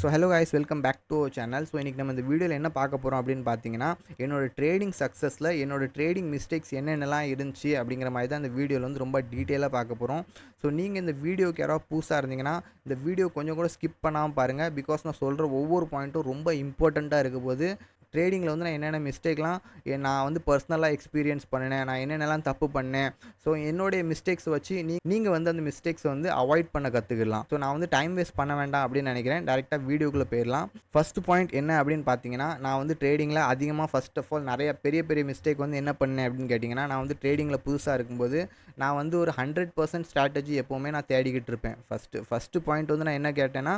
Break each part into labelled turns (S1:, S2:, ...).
S1: So hello guys, welcome back to our channel. So இன்றைக்கி நம்ம இந்த வீடியோவில் என்ன பார்க்க போகிறோம் அப்படின்னு பார்த்தீங்கன்னா, என்னோடய ட்ரேடிங் சக்ஸஸில் என்னோடய ட்ரேடிங் மிஸ்டேக்ஸ் என்னென்னலாம் இருந்துச்சு அப்படிங்கிற மாதிரி தான் இந்த வீடியோவில் வந்து ரொம்ப டீட்டெயிலாக பார்க்க போகிறோம். ஸோ நீங்கள் இந்த வீடியோக்கு யாராவது புதுசாக இருந்தீங்கன்னா இந்த வீடியோ கொஞ்சம் கூட ஸ்கிப் பண்ணாமல் பாருங்கள். பிகாஸ் நான் சொல்கிற ஒவ்வொரு பாயிண்ட்டும் ரொம்ப இம்பார்ட்டண்ட்டாக இருக்க போது. ட்ரேடிங்கில் வந்து நான் என்னென்ன மிஸ்டேக்லாம் நான் வந்து பர்சனலாக எக்ஸ்பீரியன்ஸ் பண்ணினேன், நான் என்னென்னலாம் தப்பு பண்ணேன், ஸோ என்னுடைய மிஸ்டேக்ஸை வச்சு நீங்கள் வந்து அந்த மிஸ்டேக்ஸை வந்து அவாய்ட் பண்ண கற்றுக்கலாம். ஸோ நான் வந்து டைம் வேஸ்ட் பண்ண வேண்டாம் அப்படின்னு நினைக்கிறேன். டேரெக்டாக வீடியோக்குள்ளே போயிடலாம். ஃபஸ்ட் பாயிண்ட் என்ன அப்படின்னு பார்த்தீங்கன்னா, நான் வந்து ட்ரேடிங்கில் அதிகமாக ஃபர்ஸ்ட் ஆஃப் ஆல் நிறைய பெரிய பெரிய மிஸ்டேக் வந்து என்ன பண்ணேன் அப்படின்னு கேட்டிங்கன்னா, நான் வந்து ட்ரேடிங்கில் புதுசாக இருக்கும்போது நான் வந்து ஒரு 100% ஸ்ட்ராட்டஜி எப்போவுமே நான் தேடிக்கிட்டு இருப்பேன். ஃபஸ்ட்டு பாயிண்ட் வந்து நான் என்ன கேட்டேன்னா,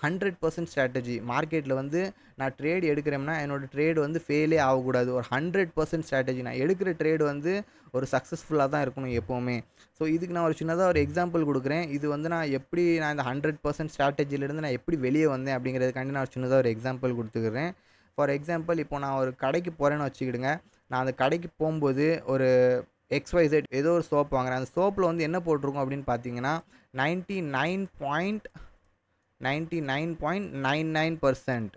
S1: 100% ஸ்ட்ராட்டஜி மார்க்கெட்டில் வந்து நான் ட்ரேட் எடுக்கிறேன்னா என்னோடய ட்ரேடு வந்து ஃபெயிலே ஆகக்கூடாது. ஒரு 100% ஸ்ட்ராட்டஜி நான் எடுக்கிற ட்ரேடு வந்து ஒரு சக்ஸஸ்ஃபுல்லாக தான் இருக்கணும் எப்போவுமே. ஸோ இதுக்கு நான் ஒரு சின்னதாக ஒரு எக்ஸாம்பிள் கொடுக்குறேன். இது வந்து நான் இந்த 100% ஸ்ட்ராட்டஜிலேருந்து நான் எப்படி வெளியே வந்தேன் அப்படிங்கிறதுக்காண்டி நான் ஒரு சின்னதாக ஒரு எக்ஸாம்பிள் கொடுத்துக்கிறேன். ஃபார் எக்ஸாம்பிள், இப்போ நான் ஒரு கடைக்கு போகிறேன்னு வச்சுக்கிடுங்க. நான் அந்த கடைக்கு போகும்போது ஒரு XYZ ஏதோ ஒரு சோப் வாங்குறேன். அந்த சோப்பில் வந்து என்ன போட்டிருக்கோம் அப்படின்னு பார்த்தீங்கன்னா 99.99%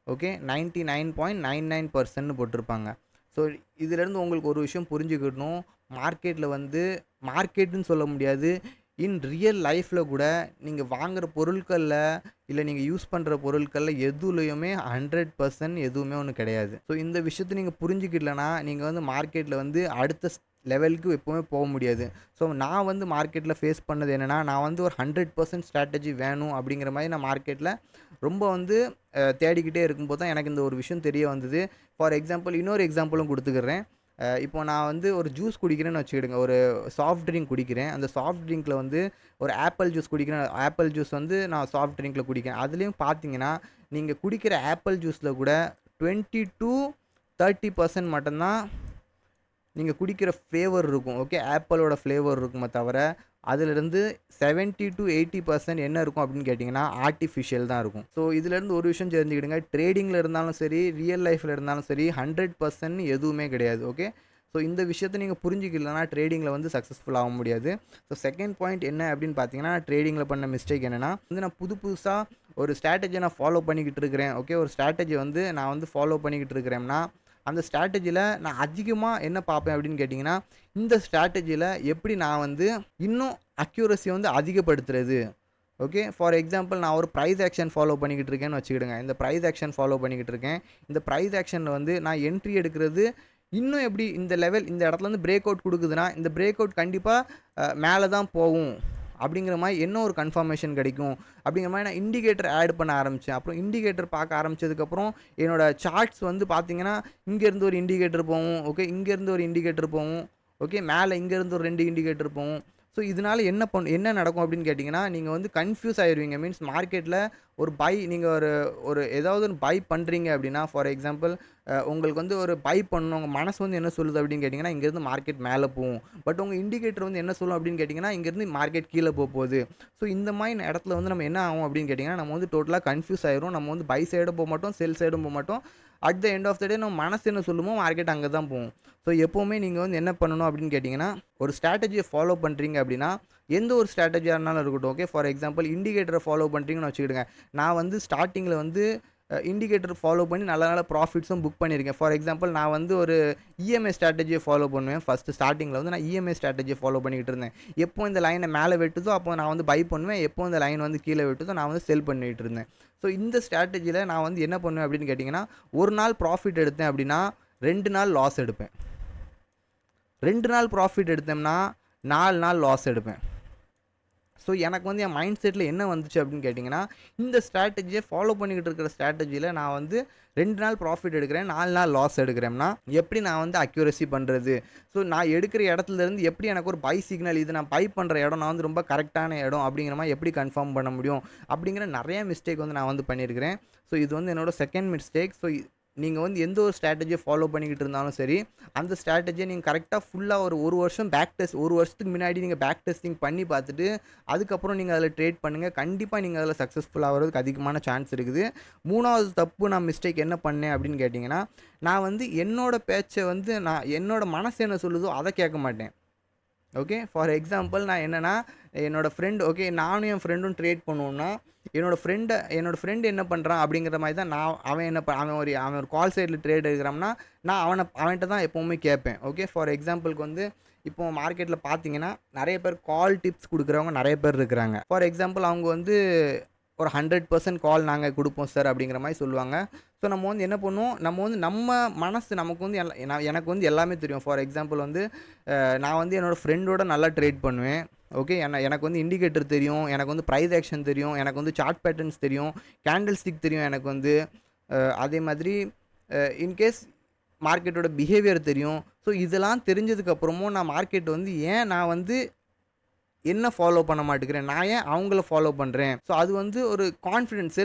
S1: ஓகே, 99.99% போட்டிருப்பாங்க. ஸோ இதிலேருந்து உங்களுக்கு ஒரு விஷயம் புரிஞ்சுக்கணும். மார்க்கெட்டில் வந்து மார்க்கெட்டுன்னு சொல்ல முடியாது, இன் ரியல் லைஃப்பில் கூட நீங்கள் வாங்குகிற பொருட்களில் இல்லை நீங்கள் யூஸ் பண்ணுற பொருட்களில் எதுலேயுமே 100% எதுவுமே ஒன்று கிடையாது. ஸோ இந்த விஷயத்தை நீங்கள் புரிஞ்சுக்கிடலனா நீங்கள் வந்து மார்க்கெட்டில் வந்து அடுத்த லெவலுக்கு எப்போவுமே போக முடியாது. ஸோ நான் வந்து மார்க்கெட்டில் ஃபேஸ் பண்ணது என்னென்னா, நான் வந்து ஒரு 100% ஸ்ட்ராட்டஜி வேணும் அப்படிங்கிற மாதிரி நான் மார்க்கெட்டில் ரொம்ப வந்து தேடிக்கிட்டே இருக்கும்போது தான் எனக்கு இந்த ஒரு விஷயம் தெரிய வந்தது. ஃபார் எக்ஸாம்பிள், இன்னொரு எக்ஸாம்பிளும் கொடுத்துக்கிறேன். இப்போ நான் வந்து ஒரு ஜூஸ் குடிக்கிறேன்னு வச்சுக்கிடுங்க, ஒரு சாஃப்ட் ட்ரிங்க் குடிக்கிறேன். அந்த சாஃப்ட் ட்ரிங்க்கில் வந்து ஒரு ஆப்பிள் ஜூஸ் குடிக்கிறேன். ஆப்பிள் ஜூஸ் வந்து நான் சாஃப்ட் ட்ரிங்க்கில் குடிக்கிறேன். அதுலேயும் பார்த்தீங்கன்னா நீங்கள் குடிக்கிற ஆப்பிள் ஜூஸில் கூட 20-30% மட்டும்தான் நீங்கள் குடிக்கிற ஃப்ளேவர் இருக்கும். ஓகே, ஆப்பிளோட ஃப்ளேவர் இருக்குமே தவிர அதிலிருந்து 70-80% என்ன இருக்கும் அப்படின்னு கேட்டிங்கன்னா ஆர்டிஃபிஷியல் தான் இருக்கும். ஸோ இதிலேருந்து ஒரு விஷயம் தெரிஞ்சுக்கிடுங்க, ட்ரேடிங்கில் இருந்தாலும் சரி, ரியல் லைஃப்பில் இருந்தாலும் சரி 100% எதுவுமே கிடையாது. ஓகே, ஸோ இந்த விஷயத்தை நீங்கள் புரிஞ்சிக்கலனா ட்ரேடிங்கில் வந்து சக்ஸஸ்ஃபுல் ஆக முடியாது. ஸோ செகண்ட் பாயிண்ட் என்ன அப்படின்னு பார்த்தீங்கன்னா, ட்ரேடிங்கில் பண்ண மிஸ்டேக் என்னென்னா, வந்து நான் புதுசாக ஒரு ஸ்ட்ராட்டஜியை நான் ஃபாலோ பண்ணிக்கிட்டு இருக்கிறேன். ஓகே, ஒரு ஸ்ட்ராட்டஜி வந்து நான் வந்து ஃபாலோ பண்ணிக்கிட்டு இருக்கிறேன்னா அந்த ஸ்ட்ராட்டஜியில் நான் அதிகமாக என்ன பார்ப்பேன் அப்படின்னு கேட்டிங்கன்னா, இந்த ஸ்ட்ராட்டஜியில் எப்படி நான் வந்து இன்னும் அக்யூரஸியை வந்து அதிகப்படுத்துறது. ஓகே, ஃபார் எக்ஸாம்பிள், நான் ஒரு ப்ரைஸ் ஆக்ஷன் ஃபாலோ பண்ணிக்கிட்டு இருக்கேன்னு வச்சுக்கிடுங்க. இந்த ப்ரைஸ் ஆக்ஷன் ஃபாலோ பண்ணிக்கிட்டு இருக்கேன். இந்த ப்ரைஸ் ஆக்ஷனில் வந்து நான் என்ட்ரி எடுக்கிறது இன்னும் எப்படி இந்த லெவல் இந்த இடத்துல வந்து பிரேக் அவுட் கொடுக்குதுன்னா, இந்த பிரேக் அவுட் கண்டிப்பாக மேலே தான் போகும் அப்படிங்கிற மாதிரி என்ன ஒரு கன்ஃபர்மேஷன் கிடைக்கும் அப்படிங்கிற மாதிரி நான் இண்டிகேட்டர் ஆட் பண்ண ஆரம்பித்தேன். அப்புறம் இண்டிகேட்டர் பார்க்க ஆரம்பித்ததுக்கப்புறம் என்னோடய சார்ட்ஸ் வந்து பார்த்திங்கன்னா, இங்கேருந்து ஒரு இண்டிகேட்டர் போகும். ஓகே, இங்கேருந்து ஒரு இண்டிகேட்டர் போகும். ஓகே, மேலே இங்கேருந்து ஒரு 2 இண்டிகேட்டர் போகும். ஸோ இதனால் என்ன நடக்கும் அப்படின்னு கேட்டிங்கன்னா, நீங்கள் வந்து கன்ஃபியூஸ் ஆயிடுவீங்க. மீன்ஸ் மார்க்கெட்டில் ஒரு நீங்கள் ஒரு ஏதாவது ஒரு பை பண்ணுறீங்க அப்படின்னா, ஃபார் எக்ஸாம்பிள், உங்களுக்கு வந்து ஒரு பை பண்ணணும், உங்கள் மனசு வந்து என்ன சொல்லுது அப்படின்னு கேட்டிங்கன்னா, இங்கேருந்து மார்க்கெட் மேலே போகும். பட் உங்கள் இண்டிகேட்டர் வந்து என்ன சொல்லும் அப்படின்னு கேட்டிங்கன்னா, இங்கேருந்து மார்க்கெட் கீழே போகுது. ஸோ இந்த மாதிரி இடத்துல வந்து நம்ம என்ன ஆகும் அப்படின்னு கேட்டிங்கன்னா, நம்ம வந்து டோட்டலாக கன்ஃபியூஸ் ஆயிரும். நம்ம வந்து பை சைடும் போக மாட்டோம், செல் சைடும் போக மாட்டோம். At the end of the day நம்ம மனசு என்ன சொல்லுமோ மார்க்கெட் அங்கே தான் போகும். ஸோ எப்போவுமே நீங்கள் வந்து என்ன பண்ணணும் அப்படின்னு கேட்டிங்கன்னா, ஒரு ஸ்ட்ராட்டஜியை ஃபாலோ பண்ணுறீங்க அப்படின்னா, எந்த ஒரு ஸ்ட்ராட்டஜியாக இருந்தாலும் இருக்கட்டும். ஓகே, ஃபார் எக்ஸாம்பிள், இண்டிகேட்டரை ஃபாலோ பண்ணுறீங்கன்னு வச்சுக்கிடுங்க. நான் வந்து ஸ்டார்டிங்கில் வந்து இண்டிகேட்டர் ஃபாலோ பண்ணி நல்ல ப்ராஃபிட்ஸும் புக் பண்ணியிருக்கேன். ஃபார் எக்ஸாம்பிள், நான் வந்து ஒரு இஎம்ஐ ஸ்ட்ராட்டஜியை ஃபாலோ பண்ணுவேன். ஃபஸ்ட்டு ஸ்டார்டிங்கில் வந்து நான் இஎம்ஐ ஸ்ட்ராட்டஜியை ஃபாலோ பண்ணிக்கிட்டு இருந்தேன். எப்போ இந்த லைனை மேலே வெட்டுதோ அப்போ நான் வந்து பை பண்ணுவேன். எப்போ இந்த லைன் வந்து கீழே வெட்டுதோ நான் வந்து செல் பண்ணிகிட்டு இருந்தேன். ஸோ இந்த ஸ்ட்ராட்டஜியில் நான் வந்து என்ன பண்ணுவேன் அப்படின்னு கேட்டிங்கன்னா, ஒரு நாள் ப்ராஃபிட் எடுத்தேன் அப்படின்னா 2 நாள் லாஸ் எடுப்பேன். 2 நாள் ப்ராஃபிட் எடுத்தோம்னா 4 நாள் லாஸ் எடுப்பேன். ஸோ எனக்கு வந்து என் மைண்ட் செட்டில் என்ன வந்துச்சு அப்படின்னு கேட்டிங்கன்னா, இந்த ஸ்ட்ராட்டஜியை ஃபாலோ பண்ணிக்கிட்டு இருக்கிற ஸ்ட்ராட்டஜியில் நான் வந்து 2 நாள் ப்ராஃபிட் எடுக்கிறேன், 4 நாள் லாஸ் எடுக்கிறேன்னா எப்படி நான் வந்து அக்யூரசி பண்ணுறது. ஸோ நான் எடுக்கிற இடத்துலேருந்து எப்படி எனக்கு ஒரு பை சிக்னல், இது நான் பை பண்ணுற இடம் நான் வந்து ரொம்ப கரெக்டான இடம் அப்படிங்கிற மாதிரி எப்படி கன்ஃபார்ம் பண்ண முடியும் அப்படிங்கிற நிறைய மிஸ்டேக் வந்து நான் வந்து பண்ணியிருக்கிறேன். ஸோ இது வந்து என்னோடய செகண்ட் மிஸ்டேக். ஸோ நீங்கள் வந்து எந்த ஒரு ஸ்ட்ராட்டஜியை ஃபாலோ பண்ணிக்கிட்டு இருந்தாலும் சரி, அந்த ஸ்ட்ராட்டஜியை நீங்கள் கரெக்டாக ஃபுல்லாக ஒரு வருஷம் ஒரு வருஷத்துக்கு முன்னாடி நீங்கள் பேக் டெஸ்டிங் பண்ணி பார்த்துட்டு அதுக்கப்புறம் நீங்கள் அதில் ட்ரேட் பண்ணுங்கள். கண்டிப்பாக நீங்கள் அதில் சக்ஸஸ்ஃபுல் ஆகிறதுக்கு அதிகமான சான்ஸ் இருக்குது. 3வது தப்பு நான் மிஸ்டேக் என்ன பண்ணேன் அப்படின்னு கேட்டிங்கன்னா, நான் வந்து என்னோடய பேச்சை வந்து என்னோடய மனசு என்ன சொல்லுதோ அதை கேட்க மாட்டேன். ஓகே. ஃபார் எக்ஸாம்பிள் நான் என்னன்னா, என்னோட ஃப்ரெண்ட் ஓகே நானும் என் ஃப்ரெண்டும் ட்ரேட் பண்ணுவோம்னா, என்னோட ஃப்ரெண்ட் என்ன பண்ணுறான் அப்படிங்கிற மாதிரி தான் அவன் ஒரு கால் சைடில் ட்ரேட் எடுக்கிறான்னா, நான் அவன்கிட்ட தான் எப்போவுமே கேட்பேன். ஓகே. ஃபார் எக்ஸாம்பிளுக்கு வந்து இப்போ மார்க்கெட்டில் பார்த்தீங்கன்னா, நிறைய பேர் கால் டிப்ஸ் கொடுக்குறவங்க நிறைய பேர் இருக்கிறாங்க. ஃபார் எக்ஸாம்பிள் அவங்க வந்து ஒரு 100% கால் நாங்கள் கொடுப்போம் சார் அப்படிங்கிற மாதிரி சொல்லுவாங்க. ஸோ நம்ம வந்து என்ன பண்ணுவோம், நம்ம மனசு நமக்கு வந்து எனக்கு வந்து எல்லாமே தெரியும். ஃபார் எக்ஸாம்பிள் வந்து நான் வந்து என்னோடய ஃப்ரெண்டோட நல்லா ட்ரேட் பண்ணுவேன். ஓகே. எனக்கு வந்து இண்டிகேட்டர் தெரியும், எனக்கு வந்து ப்ரைஸ் ஆக்ஷன் தெரியும், எனக்கு வந்து சார்ட் பேட்டர்ன்ஸ் தெரியும், கேண்டில் ஸ்டிக் தெரியும் எனக்கு வந்து. அதே மாதிரி இன்கேஸ் மார்க்கெட்டோட பிஹேவியர் தெரியும். ஸோ இதெல்லாம் தெரிஞ்சதுக்கப்புறமும் நான் வந்து என்ன ஃபாலோ பண்ண மாட்டேங்கிறேன், நான் ஏன் அவங்கள ஃபாலோ பண்ணுறேன். ஸோ அது வந்து ஒரு கான்ஃபிடென்ஸ்,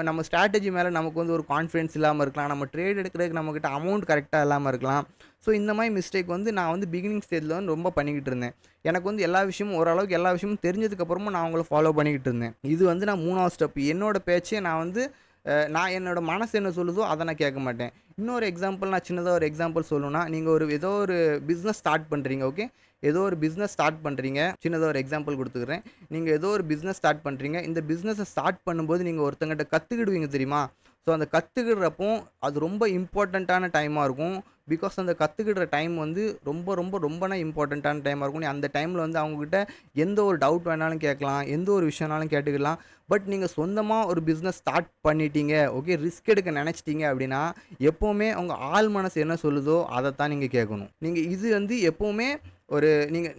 S1: நம்ம ஸ்ட்ராட்டஜி மேலே நமக்கு வந்து ஒரு கான்ஃபிடென்ஸ் இல்லாமல் இருக்கலாம், நம்ம ட்ரேட் எடுக்கிறதுக்கு நம்மக்கிட்ட அமௌண்ட் கரெக்டாக இல்லாமல் இருக்கலாம். ஸோ இந்த மாதிரி மிஸ்டேக் வந்து நான் வந்து பிகினிங் ஸ்டேஜில் வந்து ரொம்ப பண்ணிக்கிட்டு இருந்தேன். எனக்கு வந்து ஓரளவுக்கு எல்லா விஷயமும் தெரிஞ்சதுக்கப்புறமும் நான் அவங்கள ஃபாலோ பண்ணிக்கிட்டு இருந்தேன். இது வந்து நான் 3வது ஸ்டெப். என்னோட பேச்சே நான் என்னோட மனசு என்ன சொல்லுதோ அதை நான் கேட்க மாட்டேன். இன்னொரு எக்ஸாம்பிள், நான் சின்னதாக ஒரு எக்ஸாம்பிள் சொல்லணும்னா, நீங்கள் ஏதோ ஒரு பிஸ்னஸ் ஸ்டார்ட் பண்ணுறீங்க. ஓகே. ஏதோ ஒரு பிஸ்னஸ் ஸ்டார்ட் பண்ணுறீங்க. சின்னதாக ஒரு எக்ஸாம்பிள் கொடுத்துக்கிறேன். நீங்கள் ஏதோ ஒரு பிஸ்னஸ் ஸ்டார்ட் பண்ணுறீங்க. இந்த பிஸ்னஸை ஸ்டார்ட் பண்ணும்போது நீங்கள் ஒருத்தங்கிட்ட கற்றுக்கிடுவீங்க தெரியுமா. ஸோ அந்த கற்றுக்கிடுறப்போ அது ரொம்ப இம்பார்ட்டண்ட்டான டைமாக இருக்கும். பிகாஸ் அந்த கற்றுக்கிடுற டைம் வந்து ரொம்பனா இம்பார்ட்டண்ட்டான டைமாக இருக்கும். நீ அந்த டைமில் வந்து அவங்கக்கிட்ட எந்த ஒரு டவுட் வேணாலும் கேட்கலாம், எந்த ஒரு விஷயம்னாலும் கேட்டுக்கலாம். பட் நீங்கள் சொந்தமாக ஒரு பிஸ்னஸ் ஸ்டார்ட் பண்ணிட்டீங்க, ஓகே, ரிஸ்க் எடுக்க நினச்சிட்டிங்க அப்படின்னா, எப்போவுமே உங்கள் ஆள் மனசு என்ன சொல்லுதோ அதைத்தான் நீங்கள் கேட்கணும். இது வந்து எப்போவுமே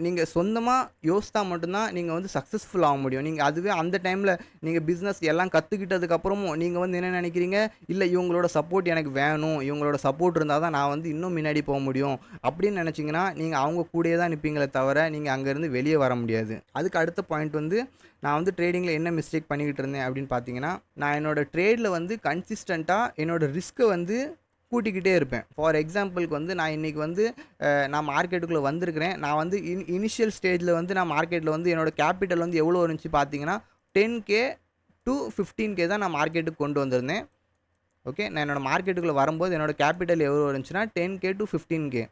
S1: நீங்கள் சொந்தமாக யோசித்தா மட்டும்தான் நீங்கள் வந்து சக்ஸஸ்ஃபுல் ஆக முடியும். அதுவே அந்த டைமில் நீங்கள் பிஸ்னஸ் எல்லாம் கற்றுக்கிட்டதுக்கப்புறமும் நீங்கள் வந்து என்ன நினைக்கிறீங்க, இல்லை இவங்களோட சப்போர்ட் எனக்கு வேணும், இவங்களோட சப்போர்ட் இருந்தால் தான் நான் வந்து இன்னும் முன்னாடி போக முடியும் அப்படின்னு நினச்சிங்கன்னா, நீங்கள் அவங்க கூடயே தான் நிற்பீங்களே தவிர நீங்கள் அங்கேருந்து வெளியே வர முடியாது. அதுக்கு அடுத்த பாயிண்ட் வந்து, நான் வந்து ட்ரேடிங்கில் என்ன மிஸ்டேக் பண்ணிக்கிட்டு இருந்தேன் அப்படின்னு பார்த்தீங்கன்னா, நான் என்னோடய ட்ரேடில் வந்து கன்சிஸ்டண்ட்டாக என்னோடய ரிஸ்க்கை வந்து கூட்டிக்கிட்டே இருப்பேன். ஃபார் எக்ஸாம்பிளுக்கு வந்து நான் இன்றைக்கி வந்து நான் மார்க்கெட்டுக்குள்ளே வந்திருக்கிறேன். நான் வந்து இனிஷியல் ஸ்டேஜில் வந்து நான் மார்க்கெட்டில் வந்து என்னோடய கேபிட்டல் வந்து எவ்வளோ இருந்துச்சு பார்த்தீங்கன்னா, 10K to 15K தான் நான் மார்க்கெட்டுக்கு கொண்டு வந்திருந்தேன். ஓகே. நான் என்னோடய மார்க்கெட்டுக்குள்ளே வரும்போது என்னோடய கேபிட்டல் எவ்வளோ இருந்துச்சுன்னா 10K to 15K.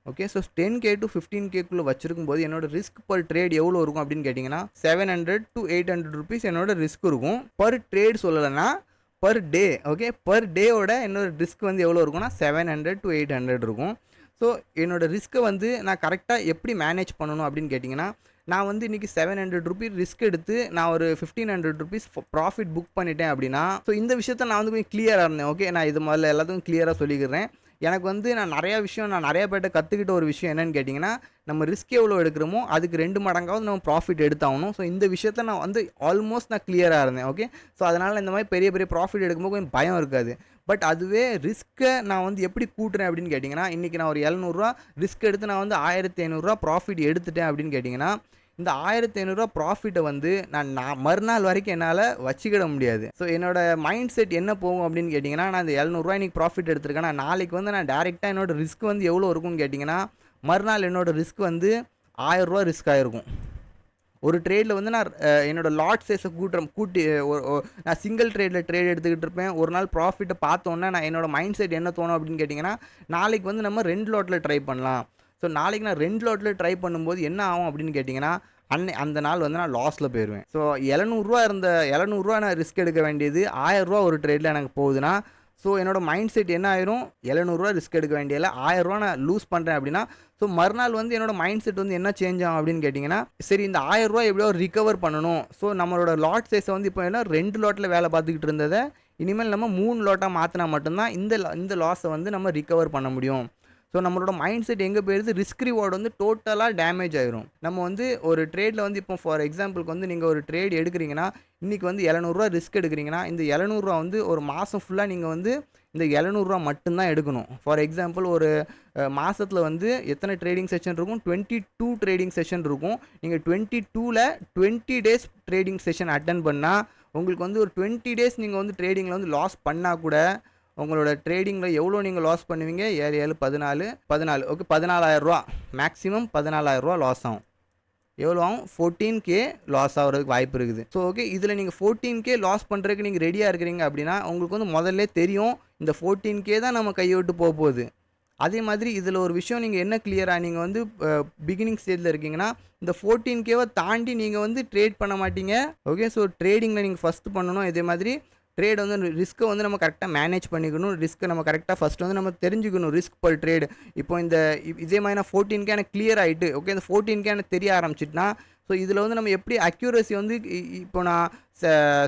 S1: Okay. So 10K to 15Kக்குள்ளே வச்சுருக்கும்போது என்னோடய ரிஸ்க் பர் ட்ரேட் எவ்வளோ இருக்கும் அப்படின்னு கேட்டிங்கன்னா, 700 to 800 rupees என்னோட ரிஸ்க் இருக்கும். பர் ட்ரேட் சொல்லலைன்னா பர் டே. ஓகே. பர் டேவோட என்னோடய ரிஸ்க் வந்து எவ்வளோ இருக்கும்னா 700 to 800 இருக்கும். ஸோ என்னோடய ரிஸ்க்கை வந்து நான் கரெக்டாக எப்படி மேனேஜ் பண்ணணும் அப்படின்னு கேட்டிங்கன்னா, நான் வந்து இன்றைக்கி 700 rupees ரிஸ்க் எடுத்து நான் ஒரு 1500 rupees ப்ராஃபிட் புக் பண்ணிட்டேன் அப்படின்னா, ஸோ இந்த விஷயத்த நான் வந்து கொஞ்சம் கிளியராக இருந்தேன். ஓகே. நான் இது முதல்ல எல்லாத்துக்கும் கிளியராக சொல்லிக்கிறேன். எனக்கு வந்து நான் நிறையா பேர்ட்ட கற்றுக்கிட்ட ஒரு விஷயம் என்னென்னு கேட்டிங்கன்னா, நம்ம ரிஸ்க் எவ்வளோ எடுக்கிறோமோ அதுக்கு 2 மடங்காவது நம்ம ப்ராஃபிட் எடுத்தாகணும். ஸோ இந்த விஷயத்த நான் வந்து ஆல்மோஸ்ட் நான் கிளியராக இருந்தேன். ஓகே. ஸோ அதனால் இந்த மாதிரி பெரிய ப்ராஃபிட் எடுக்கும்போது கொஞ்சம் பயம் இருக்காது. பட் அதுவே ரிஸ்க்கை நான் வந்து எப்படி கூட்டுறேன் அப்படின்னு கேட்டிங்கன்னா, இன்றைக்கி நான் ஒரு 700 ரிஸ்க் எடுத்து நான் வந்து 1500 ப்ராஃபிட் எடுத்துட்டேன் அப்படின்னு கேட்டிங்கன்னா, இந்த 1500 ப்ராஃபிட்டை வந்து நான் மறுநாள் வரைக்கும் என்னால் வச்சுக்கிட முடியாது. ஸோ என்னோட மைண்ட் செட் என்ன போகும் அப்படின்னு கேட்டிங்கன்னா, நான் இந்த 700 இன்றைக்கி ப்ராஃபிட் எடுத்திருக்கேன்னா, நாளைக்கு வந்து நான் டேரெக்டாக என்னோட ரிஸ்க் வந்து எவ்வளோ இருக்கும்னு கேட்டிங்கன்னா, மறுநாள் என்னோட ரிஸ்க் வந்து 1000 ரிஸ்க் ஆகிருக்கும். ஒரு ட்ரேடில் வந்து நான் என்னோடய லாட் சைஸை நான் சிங்கிள் ட்ரேடில் ட்ரேட் எடுத்துக்கிட்டு இருப்பேன். ஒரு நாள் ப்ராஃபிட்டை பார்த்தோன்னே நான் என்னோடய மைண்ட் செட் என்ன தோணும் அப்படின்னு கேட்டிங்கன்னா, நாளைக்கு வந்து நம்ம 2 லாட்டில் ட்ரை பண்ணலாம். ஸோ நாளைக்கு நான் 2 லாட்டில் ட்ரை பண்ணும்போது என்ன ஆகும் அப்படின்னு கேட்டிங்கன்னா, அந்த நாள் வந்து நான் லாஸில் போயிடுவேன். ஸோ 700 நான் ரிஸ்க் எடுக்க வேண்டியது 1000 ஒரு ட்ரேடில் எனக்கு போகுதுன்னா, ஸோ என்னோடய மைண்ட் செட் என்ன ஆயிரும், 700 ரிஸ்க் எடுக்க வேண்டியதில்லை, 1000 நான் லூஸ் பண்ணுறேன் அப்படின்னா, ஸோ மறுநாள் வந்து என்னோடய மைண்ட் செட் வந்து என்ன சேஞ்ச் ஆகும் அப்படின்னு கேட்டிங்கன்னா, சரி இந்த 1000 எப்படியோ ரிகவர் பண்ணணும். ஸோ நம்மளோட லாட் சைஸை வந்து இப்போ என்ன 2 லாட்டில் வேலை பார்த்துக்கிட்டு இருந்ததை இனிமேல் நம்ம 3 லாட்டாக மாற்றினா மட்டும்தான் இந்த லாஸை வந்து நம்ம ரிகவர் பண்ண முடியும். ஸோ நம்மளோட மைண்ட் செட் எங்கே போயிடுது, ரிஸ்க் ரிவார்டு வந்து டோட்டலாக டேமேஜ் ஆயிரும். நம்ம வந்து ஒரு ட்ரேடில் வந்து இப்போ ஃபார் எக்ஸாம்பிளுக்கு வந்து நீங்கள் ஒரு ட்ரேட் எடுக்கிறீங்கன்னா, இன்றைக்கி வந்து 700 ரிஸ்க் எடுக்கிறீங்கன்னா, இந்த 700 வந்து ஒரு மாதம் ஃபுல்லாக நீங்கள் வந்து இந்த 700 மட்டும்தான் எடுக்கணும். ஃபார் எக்ஸாம்பிள் ஒரு மாதத்தில் வந்து எத்தனை ட்ரேடிங் செஷன் இருக்கும், 22 ட்ரேடிங் செஷன் இருக்கும். நீங்கள் 22ல் 20 days ட்ரேடிங் செஷன் அட்டன் பண்ணால் உங்களுக்கு வந்து ஒரு 20 days நீங்கள் வந்து ட்ரேடிங்கில் வந்து லாஸ் பண்ணால் கூட உங்களோட ட்ரேடிங்கில் எவ்வளோ நீங்கள் லாஸ் பண்ணுவீங்க, 7 7 14 ஓகே 14000 மேக்ஸிமம் 14000 லாஸ் ஆகும். எவ்வளோ ஆகும், 14K லாஸ் ஆகிறதுக்கு வாய்ப்பு இருக்குது. ஸோ ஓகே, இதில் நீங்கள் 14K லாஸ் பண்ணுறதுக்கு நீங்கள் ரெடியாக இருக்கிறீங்க அப்படின்னா உங்களுக்கு வந்து முதல்ல தெரியும் இந்த 14K தான் நம்ம கையை விட்டு போகுது. அதே மாதிரி இதில் ஒரு விஷயம் நீங்கள் என்ன கிளியராக நீங்கள் வந்து பிகினிங் ஸ்டேஜில் இருக்கீங்கன்னா இந்த 14K தாண்டி நீங்கள் வந்து ட்ரேட் பண்ண மாட்டீங்க. ஓகே, ஸோ ட்ரேடிங்கில் நீங்கள் ஃபஸ்ட்டு பண்ணணும். இதே மாதிரி ட்ரேட் வந்து ரிஸ்க்கை வந்து நம்ம கரெக்டாக மேனேஜ் பண்ணிக்கணும். ரிஸ்க்கை நம்ம கரெக்டாக ஃபஸ்ட்டு வந்து நம்ம தெரிஞ்சுக்கணும் ரிஸ்க் பர் ட்ரேடு. இப்போ இதே மாதிரி நான் 14K எனக்கு கிளியர் ஆகிட்டு, ஓகே, இந்த 14K எனக்கு தெரிய ஆரம்பிச்சிட்டுனா, ஸோ இதில் வந்து நம்ம எப்படி அக்யூரசி வந்து இப்போ நான்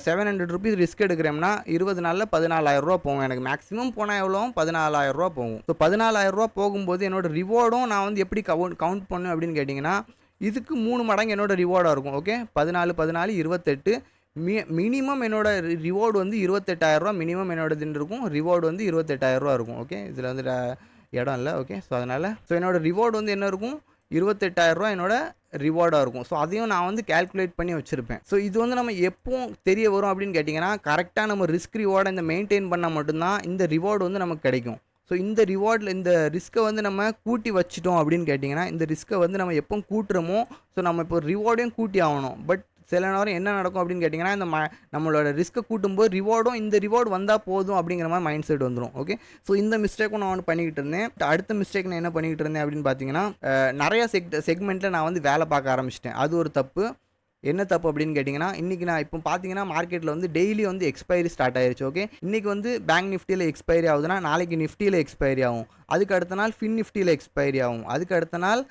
S1: 700 rupees ரிஸ்க் எடுக்கிறேன்னா 20 நாளில் 14,000 போகும். எனக்கு மேக்ஸிமம் போனால் எவ்வளோ 14,000 போகும். ஸோ 14,000 போகும்போது என்னோடய ரிவார்டும் நான் வந்து எப்படி கவுண்ட் பண்ணும் அப்படின்னு கேட்டிங்கன்னா இதுக்கு 3 மடங்கு என்னோடய ரிவார்டாக இருக்கும். ஓகே, 14 14 28 மினிமம் என்னோட ரிவார்டு வந்து 28,000 மினிமம் என்னோட இதுன்னு இருக்கும். ரிவார்டு வந்து 28,000 இருக்கும். ஓகே, இதில் வந்து இடம் இல்லை. ஓகே, ஸோ அதனால் என்னோடய ரிவார்டு வந்து என்ன இருக்கும் 28,000 என்னோட ரிவார்டாக இருக்கும். ஸோ அதையும் நான் வந்து கேல்குலேட் பண்ணி வச்சுருப்பேன். ஸோ இது வந்து நம்ம எப்போ தெரிய வரும் அப்படின்னு கேட்டிங்கன்னா கரெக்டாக நம்ம ரிஸ்க் ரிவார்டை இந்த மெயின்டைன் பண்ணால் மட்டும்தான் இந்த ரிவார்டு வந்து நமக்கு கிடைக்கும். ஸோ இந்த ரிவார்டில் இந்த ரிஸ்க்கை வந்து நம்ம கூட்டி வச்சிட்டோம் அப்படின்னு கேட்டிங்கன்னா இந்த ரிஸ்க்கை வந்து நம்ம எப்போ கூட்டுறோமோ ஸோ நம்ம இப்போ ரிவார்டையும் கூட்டி ஆகணும். பட் சில நேரம் என்ன நடக்கும் அப்படின்னு கேட்டிங்கன்னா இந்த நம்மளோட ரிஸ்க்கை கூட்டும்போது ரிவார்டும் இந்த ரிவார்டு வந்தால் போதும் அப்படிங்கிற மாதிரி மைண்ட் செட் வந்துடும். ஓகே, ஸோ இந்த மிஸ்டேக்கும் நான் வந்து பண்ணிக்கிட்டு இருந்தேன். அடுத்த மிஸ்டேக் நான் என்ன பண்ணிக்கிட்டு இருந்தேன் அப்படின்னு பார்த்தீங்கன்னா நிறையா செக்மெண்ட்டில் நான் வந்து வேலை பார்க்க ஆரம்பிச்சிட்டேன். அது ஒரு தப்பு. என்ன தப்பு அப்படின்னு கேட்டிங்கன்னா இன்றைக்கி நான் இப்போ பார்த்தீங்கன்னா மார்க்கெட்டில் வந்து டெய்லி வந்து எக்ஸ்பைரி ஸ்டார்ட் ஆயிடுச்சு. ஓகே, இன்றைக்கி வந்து பேங்க் நிஃப்டியில் எக்ஸ்பைரி ஆகுதுன்னா நாளைக்கு நிஃப்டியில் எக்ஸ்பைரி ஆகும். அதுக்கு அடுத்த நாள் ஃபின் நிஃப்டியில் எக்ஸ்பைரி ஆகும். அதுக்கு அடுத்த நாள்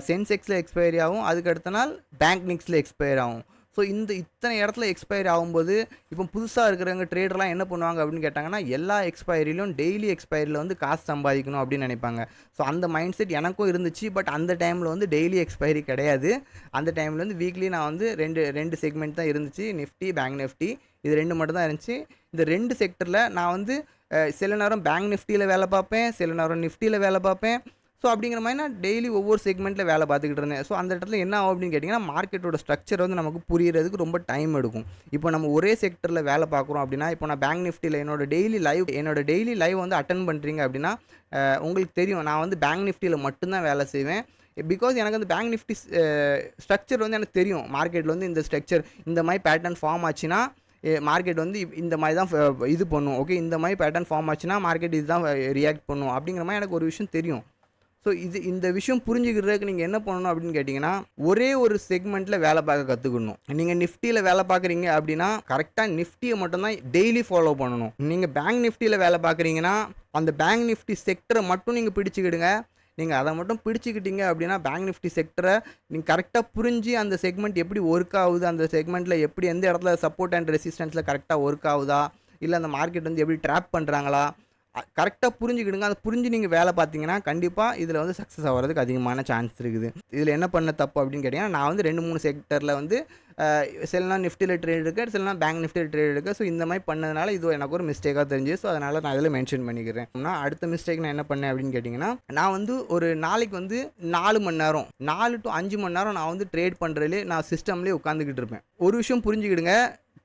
S1: சென்செக்ஸில் எக்ஸ்பைரி ஆகும். அதுக்கு அடுத்த நாள் பேங்க் நிக்ஸில் எக்ஸ்பைரி ஆகும். ஸோ இத்தனை இடத்துல எக்ஸ்பைரி ஆகும்போது இப்போ புதுசாக இருக்கிறவங்க ட்ரேடர்லாம் என்ன பண்ணுவாங்க அப்படின்னு கேட்டாங்கன்னா எல்லா எக்ஸ்பைரியிலும் டெய்லி எக்ஸ்பைரியில் வந்து காசு சம்பாதிக்கணும் அப்படின்னு நினைப்பாங்க. ஸோ அந்த மைண்ட் செட் எனக்கும் இருந்துச்சு. பட் அந்த டைமில் வந்து டெய்லி எக்ஸ்பைரி கிடையாது. அந்த டைமில் வந்து வீக்லி நான் வந்து ரெண்டு செக்மெண்ட் தான் இருந்துச்சு. நிஃப்டி, பேங்க் நிஃப்டி, இது 2 மட்டும் தான் இருந்துச்சு. இந்த 2 செக்டரில் நான் வந்து சில நேரம் பேங்க் நிஃப்டியில் வேலை பார்ப்பேன், சில நேரம் நிஃப்டியில் வேலை பார்ப்பேன். ஸோ அப்படிங்கிற மாதிரி நான் டெய்லி ஒவ்வொரு செக்மெண்ட்டில் வேலை பார்த்துக்கிட்டு இருந்தேன். ஸோ அந்த இடத்துல என்ன ஆகும் அப்படின்னு கேட்டிங்கன்னா மார்க்கெட்டோட ஸ்ட்ரக்சர் வந்து நமக்கு புரியறதுக்கு ரொம்ப டைம் எடுக்கும். இப்போ நம்ம ஒரே செக்டரில் வேலை பார்க்குறோம் அப்படின்னா இப்போ நான் பேங்க் நிஃப்டியில் என்னோட டெய்லி லைவ் வந்து அட்டன் பண்ணுறீங்க அப்படின்னா உங்களுக்கு தெரியும் நான் வந்து பேங்க் நிஃப்டியில் மட்டும்தான் வேலை செய்வேன். பிகாஸ் எனக்கு அந்த பேங்க் நிஃப்டி ஸ்ட்ரக்சர் வந்து எனக்கு தெரியும். மார்க்கெட்டில் வந்து இந்த ஸ்ட்ரக்சர் இந்த மாதிரி பேட்டர்ன் ஃபார்ம் ஆச்சுன்னா மார்க்கெட் வந்து இந்த மாதிரி தான் இது பண்ணும். ஓகே, இந்த மாதிரி பேட்டர்ன் ஃபார்ம் ஆச்சுன்னா மார்க்கெட் இதுதான் ரியாக்ட் பண்ணும் அப்படிங்கிற மாதிரி எனக்கு ஒரு விஷயம் தெரியும். ஸோ இந்த விஷயம் புரிஞ்சுக்கிறதுக்கு நீங்கள் என்ன பண்ணணும் அப்படின்னு கேட்டிங்கன்னா ஒரே ஒரு செக்மெண்ட்டில் வேலை பார்க்க கற்றுக்கணும். நீங்கள் நிஃப்டியில் வேலை பார்க்குறீங்க அப்படின்னா கரெக்டாக நிஃப்டியை மட்டும்தான் டெய்லி ஃபாலோ பண்ணணும். நீங்கள் பேங்க் நிஃப்டியில் வேலை பார்க்குறீங்கன்னா அந்த பேங்க் நிஃப்டி செக்டரை மட்டும் நீங்கள் பிடிச்சிக்கிடுங்க. நீங்கள் அதை மட்டும் பிடிச்சிக்கிட்டீங்க அப்படின்னா பேங்க் நிஃப்டி செக்டரை நீங்கள் கரெக்டாக புரிஞ்சு அந்த செக்மெண்ட் எப்படி ஒர்க் ஆகுது, அந்த செக்மெண்ட்டில் எப்படி எந்த இடத்துல சப்போர்ட் அண்ட் ரெசிஸ்டன்ஸில் கரெக்டாக ஒர்க் ஆகுதா, இல்லை அந்த மார்க்கெட் வந்து எப்படி ட்ராப் பண்ணுறாங்களா கரெக்டாக புரிஞ்சுக்கிடுங்க. அதை புரிஞ்சு நீங்கள் வேலை பார்த்தீங்கன்னா கண்டிப்பாக இதில் வந்து சக்ஸஸ் ஆகிறதுக்கு அதிகமான சான்ஸ் இருக்குது. இதில் என்ன பண்ண தப்பு அப்படின்னு கேட்டிங்கன்னா நான் வந்து 2-3 செக்டரில் வந்து சில நிஃப்டியில் ட்ரேட் இருக்குது, சில பேங்க் நிஃப்டியில் ட்ரேட் இருக்குது. ஸோ இந்த மாதிரி பண்ணதுனால இது எனக்கு ஒரு மிஸ்டேக்காக தெரிஞ்சு. ஸோ அதனால் நான் இதில் மென்ஷன் பண்ணிக்கிறேன். நான் அடுத்த மிஸ்டேக் நான் என்ன பண்ணேன் அப்படின்னு கேட்டிங்கன்னா நான் வந்து ஒரு நாளைக்கு வந்து 4 மணி நேரம் 4 to 5 மணி நேரம் நான் வந்து ட்ரேட் பண்ணுறதுலே நான் சிஸ்டம்லேயே உட்காந்துக்கிட்டு இருப்பேன். ஒரு விஷயம் புரிஞ்சுக்கிடுங்க,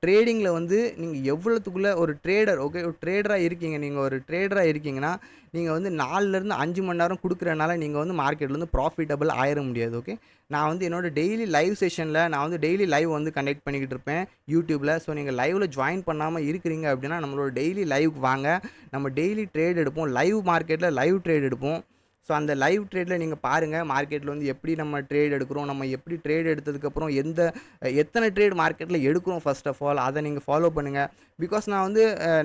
S1: ட்ரேடிங்கில் வந்து நீங்கள் எவ்வளோத்துக்குள்ளே ஒரு ட்ரேடர், ஓகே, ஒரு ட்ரேடராக இருக்கீங்க, நீங்கள் ஒரு ட்ரேடராக இருக்கீங்கன்னா நீங்கள் வந்து 4லேருந்து 5 மணி நேரம் கொடுக்குறனால நீங்கள் வந்து மார்க்கெட்லேருந்து ப்ராஃபிட்டபிள் ஆயிட முடியாது. ஓகே, நான் வந்து என்னோட டெய்லி லைவ் செஷனில் நான் வந்து டெய்லி லைவ் வந்து கண்டக்ட் பண்ணிக்கிட்டு இருப்பேன் யூடியூப்பில். ஸோ நீங்கள் லைவில் ஜாயின் பண்ணாமல் இருக்கிறீங்க அப்படின்னா நம்மளோட டெய்லி லைவுக்கு வாங்க. நம்ம டெய்லி ட்ரேட் எடுப்போம், லைவ் மார்க்கெட்டில் லைவ் ட்ரேட் எடுப்போம். ஸோ அந்த லைவ் ட்ரேடில் நீங்கள் பாருங்கள் மார்க்கெட்டில் வந்து எப்படி நம்ம ட்ரேட் எடுக்கிறோம், நம்ம எப்படி ட்ரேட் எடுத்ததுக்கப்புறம் எத்தனை ட்ரேட் மார்க்கெட்டில் எடுக்கிறோம் ஃபர்ஸ்ட் ஆஃப் ஆல் அதை நீங்கள் ஃபாலோ பண்ணுங்கள். பிகாஸ் நான் வந்து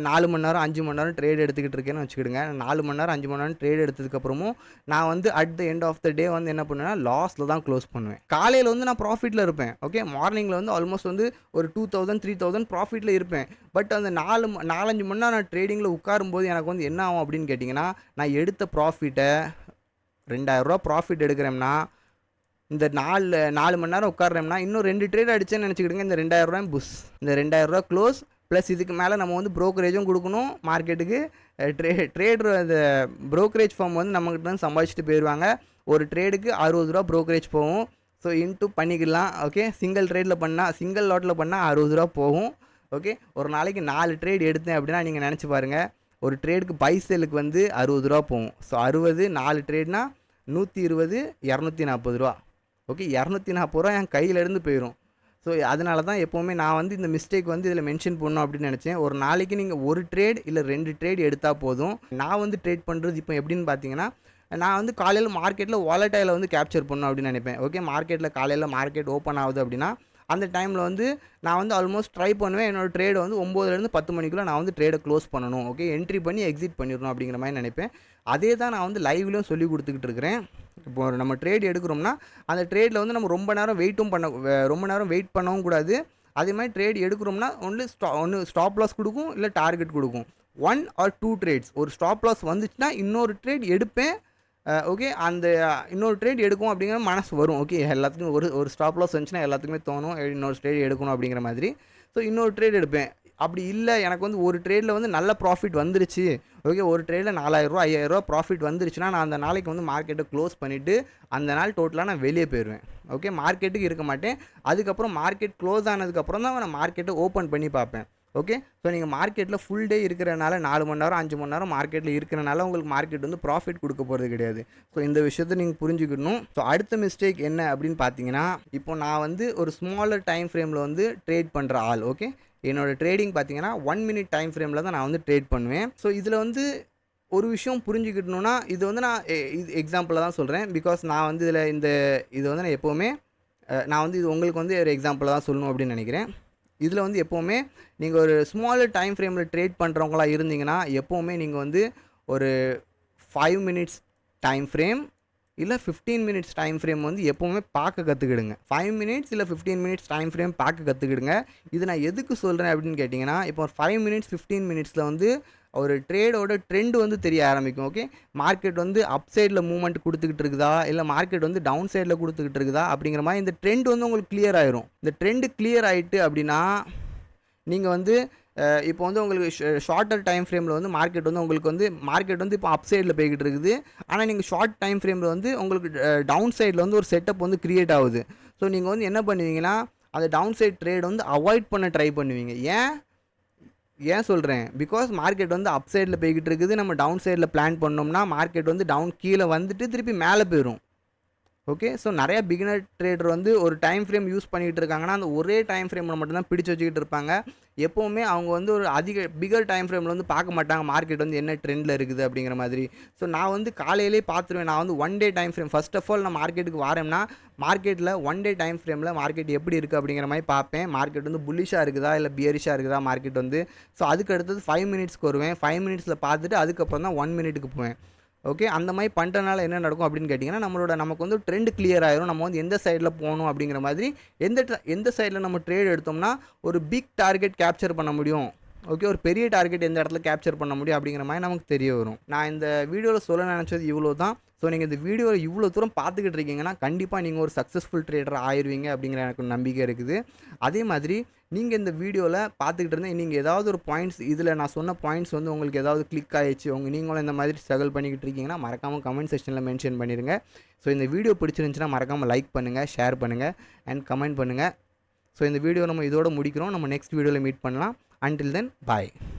S1: 4 மணி நேரம் 5 மணி நேரம் ட்ரேட் எடுத்துக்கிட்டு இருக்கேன்னு வச்சுக்கிடுங்க. 4 மணி நேரம் 5 மணி நேரம் ட்ரேட் எடுத்ததுக்கப்புறமும் நான் வந்து at the end of the day வந்து என்ன பண்ணுவேன்னா லாஸில் தான் க்ளோஸ் பண்ணுவேன். காலையில் வந்து நான் ப்ராஃபிட்டில் இருப்பேன். ஓகே, மார்னிங்கில் வந்து ஆல்மோஸ்ட் வந்து ஒரு 2000 3000 ப்ராஃபிட்டில் இருப்பேன். பட் அந்த 4-5 மணி நேரம் நான் ட்ரேடிங்கில் உட்காரும்போது எனக்கு வந்து என்ன ஆகும் அப்படின்னு கேட்டிங்கன்னா நான் எடுத்த ப்ராஃபிட்டை 2000 ப்ராஃபிட் எடுக்கிறேன்னா இந்த 4 மணி நேரம் உட்காடுறோம்னா இன்னும் 2 ட்ரேட் அடிச்சேன்னு நினச்சிக்கிடுங்க. இந்த 2000 புஷ், இந்த 2000 க்ளோஸ் ப்ளஸ் இதுக்கு மேலே நம்ம வந்து ப்ரோக்கரேஜும் கொடுக்கணும் மார்க்கெட்டுக்கு. ட்ரேடர் அந்த ப்ரோக்கரேஜ் ஃபார்ம் வந்து நம்மக்கிட்ட வந்து சம்பாதிச்சுட்டு போயிடுவாங்க. ஒரு ட்ரேடுக்கு 60 ரூபா ப்ரோக்கரேஜ் போகும். ஸோ இன்ட்டு பண்ணிக்கலாம். ஓகே, சிங்கிள் லாட்டில் பண்ணால் 60 ரூபா போகும். ஓகே, ஒரு நாளைக்கு 4 ட்ரேட் எடுத்தேன் அப்படின்னா நீங்கள் நினச்சி பாருங்கள் ஒரு ட்ரேடுக்கு பை சேலுக்கு வந்து 60 ரூபா போகும். ஸோ 60 4 ட்ரேட்னா 120 240 ரூபா. ஓகே, 240 ரூபா என் கையிலேருந்து போயிடும். ஸோ அதனால தான் எப்போவுமே நான் வந்து இந்த மிஸ்டேக் வந்து இதில் மென்ஷன் பண்ணணும் அப்படின்னு நினச்சேன். ஒரு நாளைக்கு நீங்கள் ஒரு ட்ரேட் இல்லை 2 ட்ரேட் எடுத்தால் போதும். நான் வந்து ட்ரேட் பண்ணுறது இப்போ எப்படின்னு பார்த்தீங்கன்னா, நான் வந்து காலையில் மார்க்கெட்டில் வாலட்டைலை வந்து கேப்சர் பண்ணணும் அப்படின்னு நினைப்பேன். ஓகே, மார்க்கெட்டில் காலையில் மார்க்கெட் ஓப்பன் ஆகுது அப்படின்னா அந்த டைமில் வந்து நான் வந்து ஆல்மோஸ்ட் ட்ரை பண்ணுவேன். என்னோடய ட்ரேடை வந்து 9லேருந்து 10 மணிக்குள்ளே நான் வந்து ட்ரேடை க்ளோஸ் பண்ணணும். ஓகே, என்ட்ரி பண்ணி எக்ஸிட் பண்ணிடணும் அப்படிங்கிற மாதிரி நினைப்பேன். அதே தான் நான் வந்து லைவ்லையும் சொல்லி கொடுத்துக்கிட்டு இருக்கிறேன். இப்போ நம்ம ட்ரேட் எடுக்கிறோம்னா அந்த ட்ரேடில் வந்து நம்ம ரொம்ப நேரம் வெயிட் பண்ணவும் கூடாது. அதே மாதிரி ட்ரேட் எடுக்கிறோம்னா ஒன்று ஸ்டாப் லாஸ் கொடுக்கும், இல்லை டார்கெட் கொடுக்கும். 1 or 2 ட்ரேட்ஸ். ஒரு ஸ்டாப் லாஸ் வந்துச்சுன்னா இன்னொரு ட்ரேட் எடுப்பேன். ஓகே, அந்த இன்னொரு ட்ரேட் எடுக்கும் அப்படிங்கிற மனசு வரும். ஓகே, எல்லாத்துக்கும் ஒரு ஸ்டாப் லாஸ் வந்துச்சுன்னா எல்லாத்துக்குமே தோணும் இன்னொரு ட்ரேட் எடுக்கணும் அப்படிங்கிற மாதிரி. ஸோ இன்னொரு ட்ரேட் எடுப்பேன். அப்படி இல்லை, எனக்கு வந்து ஒரு ட்ரேடில் வந்து நல்ல ப்ராஃபிட் வந்துருச்சு, ஓகே, ஒரு ட்ரேடில் 4000 ரூபா 5000 ரூபா ப்ராஃபிட் வந்துருச்சுன்னா நான் அந்த நாளைக்கு வந்து மார்க்கெட்டை க்ளோஸ் பண்ணிவிட்டு அந்த நாள் டோட்டலாக நான் வெளியே போயிடுவேன். ஓகே, மார்க்கெட்டுக்கு இருக்க மாட்டேன். அதுக்கப்புறம் மார்க்கெட் க்ளோஸ் ஆனதுக்கப்புறம் தான் நான் மார்க்கெட்டை ஓப்பன் பண்ணி பார்ப்பேன். ஓகே, ஸோ நீங்கள் மார்க்கெட்டில் ஃபுல் டே இருக்கிறனால 4 மணி நேரம் 5 மணி நேரம் மார்க்கெட்டில் இருக்கிறனால உங்களுக்கு மார்க்கெட் வந்து ப்ராஃபிட் கொடுக்க போகிறது கிடையாது. ஸோ இந்த விஷயத்தை நீங்கள் புரிஞ்சுக்கணும். ஸோ அடுத்த மிஸ்டேக் என்ன அப்படின்னு பார்த்தீங்கன்னா, இப்போ நான் வந்து ஒரு ஸ்மாலர் டைம் ஃப்ரேமில் வந்து ட்ரேட் பண்ணுற ஆள். ஓகே, என்னோடய ட்ரேடிங் பார்த்தீங்கன்னா 1 minute டைம் ஃப்ரேமில் தான் நான் வந்து ட்ரேட் பண்ணுவேன். ஸோ இதில் வந்து ஒரு விஷயம் புரிஞ்சுக்கிட்டணும்னா, இது வந்து நான் இது எக்ஸாம்பிளாக தான் சொல்கிறேன். பிகாஸ் நான் வந்து இது வந்து நான் எப்போவுமே நான் வந்து இது உங்களுக்கு வந்து ஒரு எக்ஸாம்பிளாக தான் சொல்லணும் அப்படின்னு நினைக்கிறேன். இதில் வந்து எப்போவுமே நீங்கள் ஒரு ஸ்மாலர் டைம் ஃப்ரேமில் ட்ரேட் பண்ணுறவங்களா இருந்தீங்கன்னா எப்போவுமே நீங்கள் வந்து ஒரு 5 minutes டைம் ஃப்ரேம் இல்லை 15 minutes டைம் ஃப்ரேம் வந்து எப்போவுமே பார்க்க கற்றுக்கிடுங்க. 5 minutes இல்லை 15 minutes டைம் ஃப்ரேம் பார்க்க கற்றுக்கிடுங்க. இது நான் எதுக்கு சொல்கிறேன் அப்படின்னு கேட்டிங்கன்னா, இப்போ ஒரு 5 minutes 15 minutesல வந்து ஒரு ட்ரேடோட ட்ரெண்ட் வந்து தெரிய ஆரம்பிக்கும். ஓகே, மார்க்கெட் வந்து அப் சைடில் மூவ்மெண்ட் கொடுத்துக்கிட்டு இருக்குதா, இல்லை மார்க்கெட் வந்து டவுன் சைடில் கொடுத்துக்கிட்டு இருக்குதா அப்படிங்கிற மாதிரி இந்த ட்ரெண்ட் வந்து உங்களுக்கு கிளியர் ஆயிரும். இந்த ட்ரெண்டு கிளியர் ஆகிட்டு அப்படின்னா நீங்கள் வந்து இப்போ வந்து உங்களுக்கு ஷார்ட்டர் டைம் ஃப்ரேமில் வந்து மார்க்கெட் வந்து இப்போ அப் சைடில் போய்கிட்டு இருக்குது. ஆனால் நீங்கள் ஷார்ட் டைம் ஃப்ரேமில் வந்து உங்களுக்கு டவுன் சைடில் வந்து ஒரு செட்டப் வந்து க்ரியேட் ஆகுது. ஸோ நீங்கள் வந்து என்ன பண்ணுவீங்கன்னா, அந்த டவுன் சைட் ட்ரேட் வந்து அவாய்ட் பண்ண ட்ரை பண்ணுவீங்க. ஏன் சொல்கிறேன், பிகாஸ் மார்க்கெட் வந்து அப் சைடில் போய்கிட்டு இருக்குது. நம்ம டவுன் சைடில் பிளான் பண்ணோம்னா மார்க்கெட் வந்து டவுன் கீழே வந்துட்டு திருப்பி மேலே போயிடும். ஓகே, ஸோ நிறையா பிகினர் ட்ரேடர் வந்து ஒரு டைம் ஃப்ரேம் யூஸ் பண்ணிகிட்டு இருக்காங்கன்னா அந்த ஒரே டைம் ஃப்ரேமில் மட்டும்தான் பிடிச்சி வச்சுக்கிட்டு இருப்பாங்க. எப்போவுமே அவங்க வந்து ஒரு பிகர் டைம் ஃப்ரேமில் வந்து பார்க்க மாட்டாங்க மார்க்கெட் வந்து என்ன ட்ரெண்டில் இருக்குது அப்படிங்கிற மாதிரி. ஸோ நான் வந்து காலையிலே பார்த்துருவேன். நான் வந்து 1 day time frame first of all நான் மார்க்கெட்டுக்கு வரேன்னா மார்க்கெட்டில் 1 day டைம் ஃப்ரேமில் மார்க்கெட் எப்படி இருக்குது அப்படிங்கிற மாதிரி பார்ப்பேன். மார்க்கெட் வந்து புல்லிஷாக இருக்குதா இல்லை பியரிஷாக இருக்குதா மார்க்கெட் வந்து. ஸோ அதுக்கு அடுத்தது 5 minutesக்கு வருவேன். 5 minutesல பார்த்துட்டு அதுக்கப்புறம் தான் 1 minuteக்கு போவேன். ஓகே, அந்த மாதிரி பண்ணுறதுனால என்ன நடக்கும் அப்படின்னு கேட்டிங்கன்னா, நமக்கு வந்து ட்ரெண்ட் கிளியர் ஆயிரும். நம்ம வந்து எந்த சைடில் போகணும் அப்படிங்கிற மாதிரி எந்த சைடில் நம்ம ட்ரேட் எடுத்தோம்னா ஒரு பிக் டார்கெட் கேப்சர் பண்ண முடியும். ஓகே, ஒரு பெரிய டார்கெட் எந்த இடத்துல கேப்சர் பண்ண முடியும் அப்படிங்கிற மாதிரி நமக்கு தெரிய வரும். நான் இந்த வீடியோவில் சொல்ல நினச்சது இவ்வளோ தான். ஸோ நீங்கள் இந்த வீடியோவில் இவ்வளோ தூரம் பார்த்துக்கிட்டு இருக்கீங்கன்னா கண்டிப்பாக நீங்கள் ஒரு சக்ஸஸ்ஃபுல் ட்ரேடர் ஆயிடுவீங்க அப்படிங்கிற எனக்கு நம்பிக்கை இருக்குது. அதே மாதிரி நீங்கள் இந்த வீடியோவில் பார்த்துக்கிட்டு இருந்தால் நீங்கள் ஏதாவது ஒரு பாயிண்ட்ஸ் இதில் நான் சொன்ன பாயிண்ட்ஸ் வந்து உங்களுக்கு ஏதாவது கிளிக் ஆகிடுச்சு, நீங்களும் இந்த மாதிரி ஸ்ட்ரகிள் பண்ணிக்கிட்டு இருக்கீங்கன்னா மறக்காமல் கமெண்ட் செக்ஷனில் மென்ஷன் பண்ணிடுங்க. ஸோ இந்த வீடியோ பிடிச்சிருந்துச்சுன்னா மறக்காமல் லைக் பண்ணுங்கள், ஷேர் பண்ணுங்கள் அண்ட் கமெண்ட் பண்ணுங்கள். ஸோ இந்த வீடியோ நம்ம இதோட முடிக்கிறோம். நம்ம நெக்ஸ்ட் வீடியோவில் மீட் பண்ணலாம். Until then, bye.